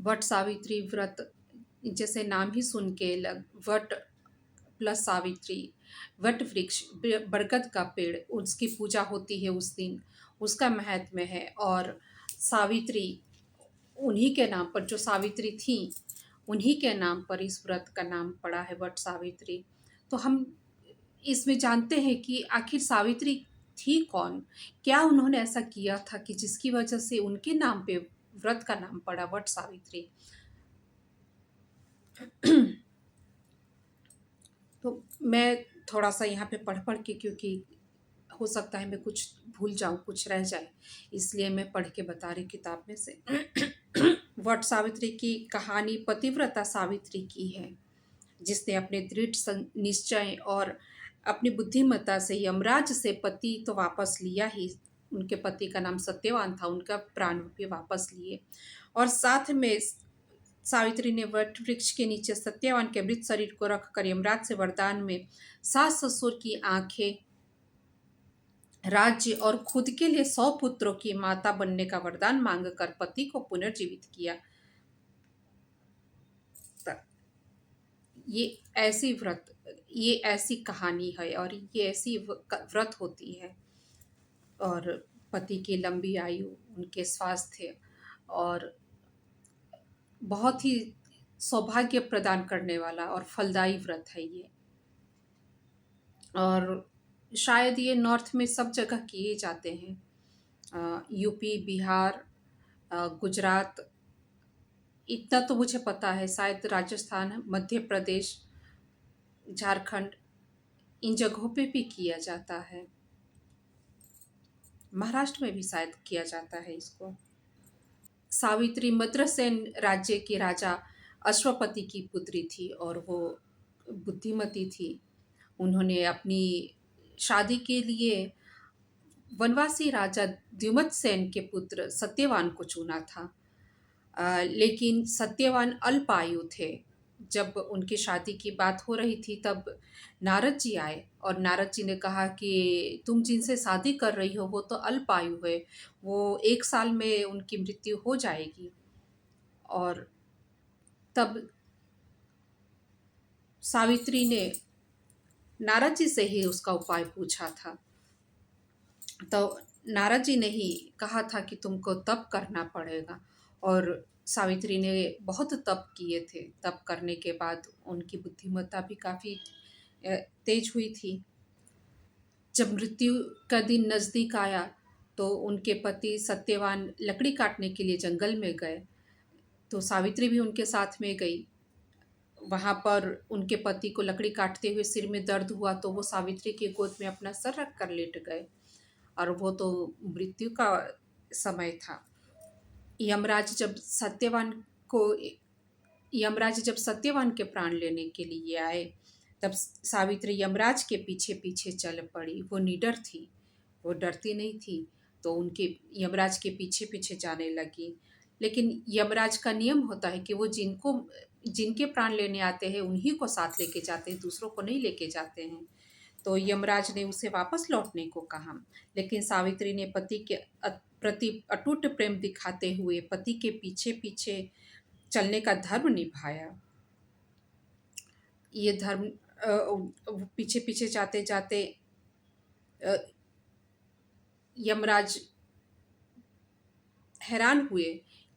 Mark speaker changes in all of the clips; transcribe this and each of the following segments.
Speaker 1: वट सावित्री व्रत, जैसे नाम ही सुन के लग, वट प्लस सावित्री, वट वृक्ष, बरगद का पेड़, उसकी पूजा होती है उस दिन, उसका महत्व है। और सावित्री, उन्हीं के नाम पर, जो सावित्री थी उन्हीं के नाम पर इस व्रत का नाम पड़ा है वट सावित्री। तो हम इसमें जानते हैं कि आखिर सावित्री थी कौन, क्या उन्होंने ऐसा किया था कि जिसकी वजह से उनके नाम पे व्रत का नाम पड़ा वट सावित्री। तो मैं थोड़ा सा यहाँ पे पढ़ पढ़ के, क्योंकि हो सकता है मैं कुछ भूल जाऊँ, कुछ रह जाए, इसलिए मैं पढ़ के बता रही किताब में से। वट सावित्री की कहानी पतिव्रता सावित्री की है, जिसने अपने दृढ़ निश्चय और अपनी बुद्धिमत्ता से यमराज से पति तो वापस लिया ही, उनके पति का नाम सत्यवान था, उनका प्राण भी वापस लिए। और साथ में सावित्री ने वट वृक्ष के नीचे सत्यवान के मृत शरीर को रखकर यमराज से वरदान में सास ससुर की आंखें, राज्य और खुद के लिए 100 पुत्रों की माता बनने का वरदान मांगकर पति को पुनर्जीवित किया। ये ऐसी व्रत, ये ऐसी कहानी है और ये ऐसी व्रत होती है। और पति की लंबी आयु, उनके स्वास्थ्य, और बहुत ही सौभाग्य प्रदान करने वाला और फलदायी व्रत है ये। और शायद ये नॉर्थ में सब जगह किए जाते हैं, यूपी, बिहार, गुजरात, इतना तो मुझे पता है। शायद राजस्थान, मध्य प्रदेश, झारखंड, इन जगहों पे भी किया जाता है। महाराष्ट्र में भी शायद किया जाता है इसको। सावित्री मद्रसेन राज्य के राजा अश्वपति की पुत्री थी और वो बुद्धिमती थी। उन्होंने अपनी शादी के लिए वनवासी राजा द्युमत्सेन के पुत्र सत्यवान को चुना था। लेकिन सत्यवान अल्पायु थे। जब उनकी शादी की बात हो रही थी तब नारद जी आए और नारद जी ने कहा कि तुम जिनसे शादी कर रही हो वो तो अल्पायु है, वो 1 साल में उनकी मृत्यु हो जाएगी। और तब सावित्री ने नारद जी से ही उसका उपाय पूछा था। तो नारद जी ने ही कहा था कि तुमको तप करना पड़ेगा। और सावित्री ने बहुत तप किए थे। तप करने के बाद उनकी बुद्धिमत्ता भी काफ़ी तेज हुई थी। जब मृत्यु का दिन नज़दीक आया तो उनके पति सत्यवान लकड़ी काटने के लिए जंगल में गए, तो सावित्री भी उनके साथ में गई। वहाँ पर उनके पति को लकड़ी काटते हुए सिर में दर्द हुआ तो वो सावित्री की गोद में अपना सर रख कर लेट गए, और वो तो मृत्यु का समय था। यमराज जब सत्यवान को यमराज जब सत्यवान के प्राण लेने के लिए आए तब सावित्री यमराज के पीछे पीछे चल पड़ी। वो निडर थी, वो डरती नहीं थी, तो उनके यमराज के पीछे पीछे जाने लगी। लेकिन यमराज का नियम होता है कि वो जिनके प्राण लेने आते हैं उन्हीं को साथ लेके जाते हैं, दूसरों को नहीं लेके जाते हैं। तो यमराज ने उसे वापस लौटने को कहा, लेकिन सावित्री ने पति के प्रति अटूट प्रेम दिखाते हुए पति के पीछे पीछे चलने का धर्म निभाया। ये धर्म पीछे पीछे जाते जाते यमराज हैरान हुए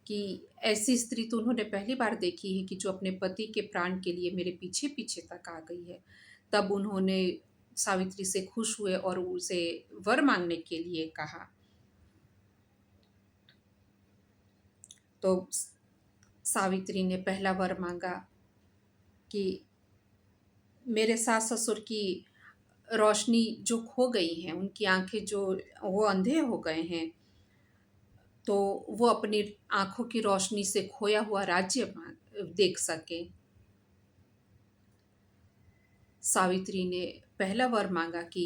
Speaker 1: कि ऐसी स्त्री तो उन्होंने पहली बार देखी है कि जो अपने पति के प्राण के लिए मेरे पीछे पीछे तक आ गई है। तब उन्होंने सावित्री से खुश हुए और उसे वर मांगने के लिए कहा। तो सावित्री ने पहला वर मांगा कि मेरे सास ससुर की रोशनी जो खो गई है, उनकी आंखें जो, वो अंधे हो गए हैं, तो वो अपनी आंखों की रोशनी से खोया हुआ राज्य देख सके। सावित्री ने पहला वर मांगा कि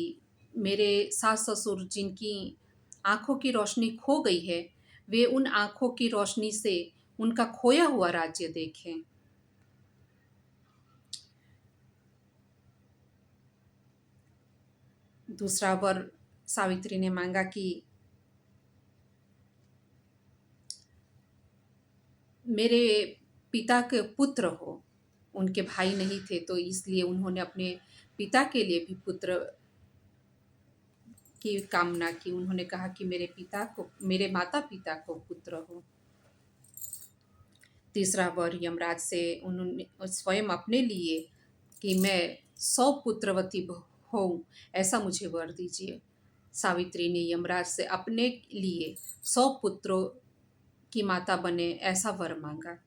Speaker 1: मेरे सास ससुर जिनकी आंखों की रोशनी खो गई है, वे उन आंखों की रोशनी से उनका खोया हुआ राज्य देखें। दूसरा वर सावित्री ने मांगा कि मेरे पिता के पुत्र हो। उनके भाई नहीं थे, तो इसलिए उन्होंने अपने पिता के लिए भी पुत्र की कामना की। उन्होंने कहा कि मेरे माता पिता को पुत्र हो। तीसरा वर यमराज से उन्होंने स्वयं अपने लिए कि मैं 100 पुत्रवती होऊं, ऐसा मुझे वर दीजिए। सावित्री ने यमराज से अपने लिए 100 पुत्रों की माता बने ऐसा वर मांगा।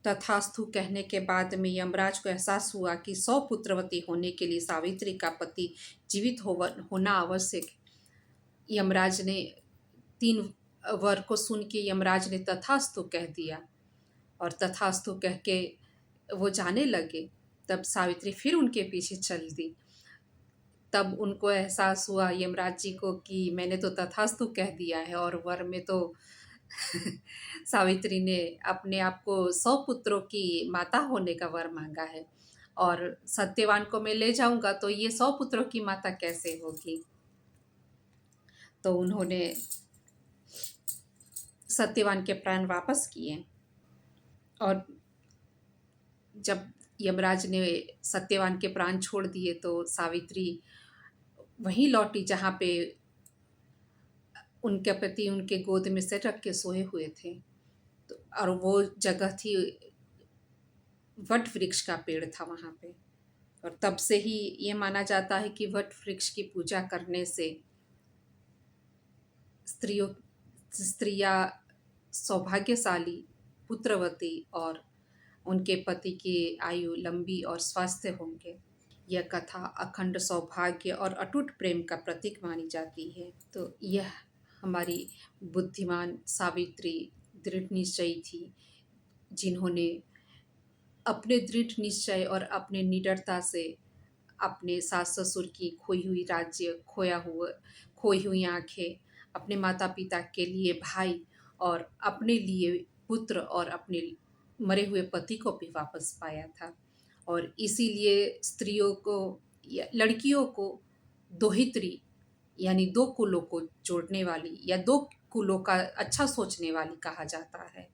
Speaker 1: तथास्तु कहने के बाद में यमराज को एहसास हुआ कि 100 पुत्रवती होने के लिए सावित्री का पति जीवित होना आवश्यक है। यमराज ने 3 वर को सुन के यमराज ने तथास्तु कह दिया, और तथास्तु कह के वो जाने लगे। तब सावित्री फिर उनके पीछे चल दी। तब उनको एहसास हुआ यमराज जी को कि मैंने तो तथास्तु कह दिया है, और वर में तो सावित्री ने अपने आप को 100 पुत्रों की माता होने का वर मांगा है, और सत्यवान को मैं ले जाऊंगा तो ये 100 पुत्रों की माता कैसे होगी। तो उन्होंने सत्यवान के प्राण वापस किए, और जब यमराज ने सत्यवान के प्राण छोड़ दिए तो सावित्री वहीं लौटी जहाँ पे उनके पति उनके गोद में सिर रख के सोए हुए थे। तो और वो जगह थी, वट वृक्ष का पेड़ था वहाँ पे। और तब से ही ये माना जाता है कि वट वृक्ष की पूजा करने से स्त्रियां सौभाग्यशाली, पुत्रवती और उनके पति की आयु लंबी और स्वस्थ होंगे। यह कथा अखंड सौभाग्य और अटूट प्रेम का प्रतीक मानी जाती है। तो यह हमारी बुद्धिमान सावित्री दृढ़ निश्चयी थी, जिन्होंने अपने दृढ़ निश्चय और अपने निडरता से अपने सास ससुर की खोई हुई राज्य, खोई हुई आंखें, अपने माता पिता के लिए भाई और अपने लिए पुत्र और अपने मरे हुए पति को भी वापस पाया था। और इसीलिए स्त्रियों को या लड़कियों को दोहित्री यानी 2 कुलों को जोड़ने वाली या 2 कुलों का अच्छा सोचने वाली कहा जाता है।